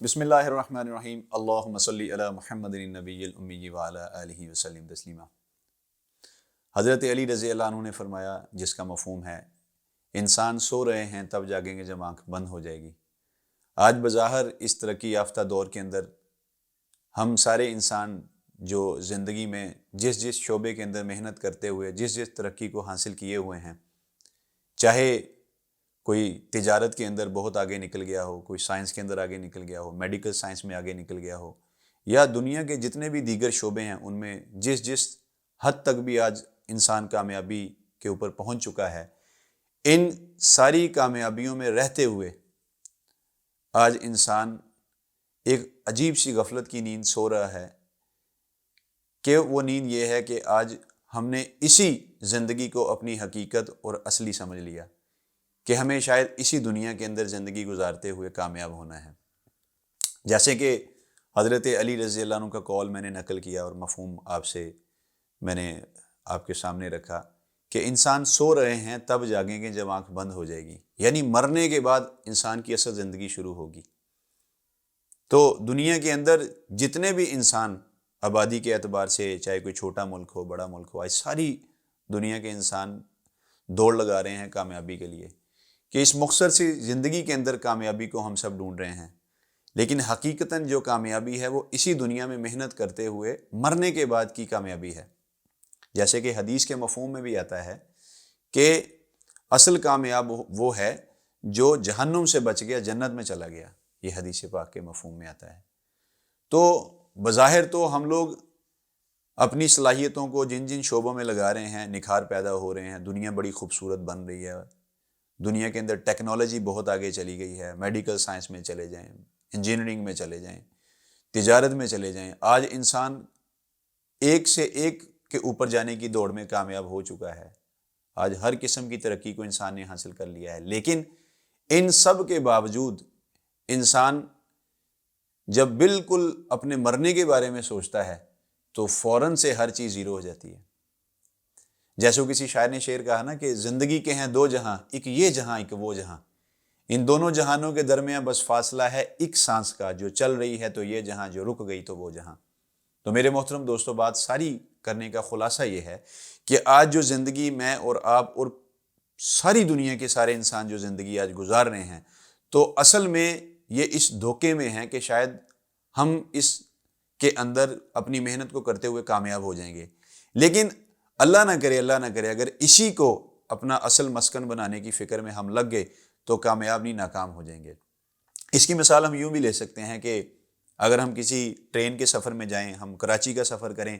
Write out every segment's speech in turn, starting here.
بسم اللہ الرحمن الرحیم، اللہم صلی علی محمد النبی الامی وعلی آلہ وسلم تسلیما۔ حضرت علی رضی اللہ عنہ نے فرمایا، جس کا مفہوم ہے انسان سو رہے ہیں تب جاگیں گے جب آنکھ بند ہو جائے گی۔ آج بظاہر اس ترقی یافتہ دور کے اندر ہم سارے انسان جو زندگی میں جس جس شعبے کے اندر محنت کرتے ہوئے جس جس ترقی کو حاصل کیے ہوئے ہیں، چاہے کوئی تجارت کے اندر بہت آگے نکل گیا ہو، کوئی سائنس کے اندر آگے نکل گیا ہو، میڈیکل سائنس میں آگے نکل گیا ہو، یا دنیا کے جتنے بھی دیگر شعبے ہیں ان میں جس جس حد تک بھی آج انسان کامیابی کے اوپر پہنچ چکا ہے، ان ساری کامیابیوں میں رہتے ہوئے آج انسان ایک عجیب سی غفلت کی نیند سو رہا ہے کہ وہ نیند یہ ہے کہ آج ہم نے اسی زندگی کو اپنی حقیقت اور اصلی سمجھ لیا کہ ہمیں شاید اسی دنیا کے اندر زندگی گزارتے ہوئے کامیاب ہونا ہے۔ جیسے کہ حضرت علی رضی اللہ عنہ کا قول میں نے نقل کیا اور مفہوم آپ سے میں نے آپ کے سامنے رکھا کہ انسان سو رہے ہیں تب جاگیں گے جب آنکھ بند ہو جائے گی، یعنی مرنے کے بعد انسان کی اصل زندگی شروع ہوگی۔ تو دنیا کے اندر جتنے بھی انسان آبادی کے اعتبار سے، چاہے کوئی چھوٹا ملک ہو بڑا ملک ہو، آج ساری دنیا کے انسان دوڑ لگا رہے ہیں کامیابی کے لیے کہ اس مختصر سی زندگی کے اندر کامیابی کو ہم سب ڈھونڈ رہے ہیں، لیکن حقیقتاً جو کامیابی ہے وہ اسی دنیا میں محنت کرتے ہوئے مرنے کے بعد کی کامیابی ہے۔ جیسے کہ حدیث کے مفہوم میں بھی آتا ہے کہ اصل کامیاب وہ ہے جو جہنم سے بچ گیا، جنت میں چلا گیا، یہ حدیث پاک کے مفہوم میں آتا ہے۔ تو بظاہر تو ہم لوگ اپنی صلاحیتوں کو جن جن شعبوں میں لگا رہے ہیں، نکھار پیدا ہو رہے ہیں، دنیا بڑی خوبصورت بن رہی ہے، دنیا کے اندر ٹیکنالوجی بہت آگے چلی گئی ہے، میڈیکل سائنس میں چلے جائیں، انجینئرنگ میں چلے جائیں، تجارت میں چلے جائیں، آج انسان ایک سے ایک کے اوپر جانے کی دوڑ میں کامیاب ہو چکا ہے۔ آج ہر قسم کی ترقی کو انسان نے حاصل کر لیا ہے، لیکن ان سب کے باوجود انسان جب بالکل اپنے مرنے کے بارے میں سوچتا ہے تو فوراً سے ہر چیز زیرو ہو جاتی ہے۔ جیسے کسی شاعر نے شعر کہا نا کہ زندگی کے ہیں دو جہاں، ایک یہ جہاں ایک وہ جہاں، ان دونوں جہانوں کے درمیان بس فاصلہ ہے ایک سانس کا، جو چل رہی ہے تو یہ جہاں، جو رک گئی تو وہ جہاں۔ تو میرے محترم دوستو، بات ساری کرنے کا خلاصہ یہ ہے کہ آج جو زندگی میں اور آپ اور ساری دنیا کے سارے انسان جو زندگی آج گزار رہے ہیں، تو اصل میں یہ اس دھوکے میں ہے کہ شاید ہم اس کے اندر اپنی محنت کو کرتے ہوئے کامیاب ہو جائیں گے، لیکن اللہ نہ کرے اگر اسی کو اپنا اصل مسکن بنانے کی فکر میں ہم لگ گئے تو کامیاب نہیں، ناکام ہو جائیں گے۔ اس کی مثال ہم یوں بھی لے سکتے ہیں کہ اگر ہم کسی ٹرین کے سفر میں جائیں، ہم کراچی کا سفر کریں،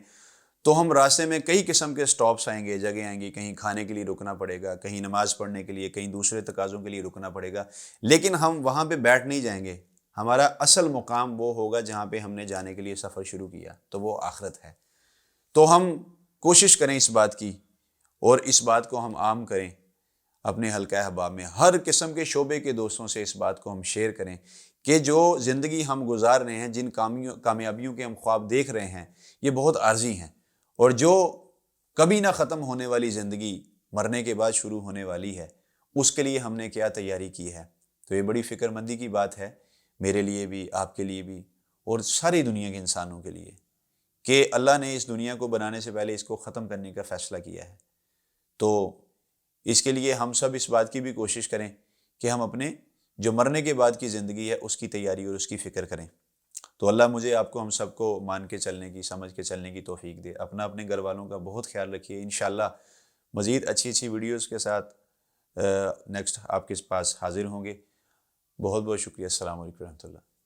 تو ہم راستے میں کئی قسم کے سٹاپس آئیں گے، جگہ آئیں گی، کہیں کھانے کے لیے رکنا پڑے گا، کہیں نماز پڑھنے کے لیے، کہیں دوسرے تقاضوں کے لیے رکنا پڑے گا، لیکن ہم وہاں پہ بیٹھ نہیں جائیں گے۔ ہمارا اصل مقام وہ ہوگا جہاں پہ ہم نے جانے کے لیے سفر شروع کیا، تو وہ آخرت ہے۔ تو ہم کوشش کریں اس بات کی، اور اس بات کو ہم عام کریں اپنے حلقہ احباب میں، ہر قسم کے شعبے کے دوستوں سے اس بات کو ہم شیئر کریں کہ جو زندگی ہم گزار رہے ہیں، جن کامیابیوں کے ہم خواب دیکھ رہے ہیں، یہ بہت عارضی ہیں، اور جو کبھی نہ ختم ہونے والی زندگی مرنے کے بعد شروع ہونے والی ہے، اس کے لیے ہم نے کیا تیاری کی ہے۔ تو یہ بڑی فکر مندی کی بات ہے میرے لیے بھی، آپ کے لیے بھی، اور ساری دنیا کے انسانوں کے لیے، کہ اللہ نے اس دنیا کو بنانے سے پہلے اس کو ختم کرنے کا فیصلہ کیا ہے۔ تو اس کے لیے ہم سب اس بات کی بھی کوشش کریں کہ ہم اپنے جو مرنے کے بعد کی زندگی ہے اس کی تیاری اور اس کی فکر کریں۔ تو اللہ مجھے، آپ کو، ہم سب کو مان کے چلنے کی، سمجھ کے چلنے کی توفیق دے۔ اپنے گھر والوں کا بہت خیال رکھیے۔ انشاءاللہ مزید اچھی ویڈیوز کے ساتھ نیکسٹ آپ کے پاس حاضر ہوں گے۔ بہت بہت شکریہ۔ السلام علیکم ورحمۃ اللہ۔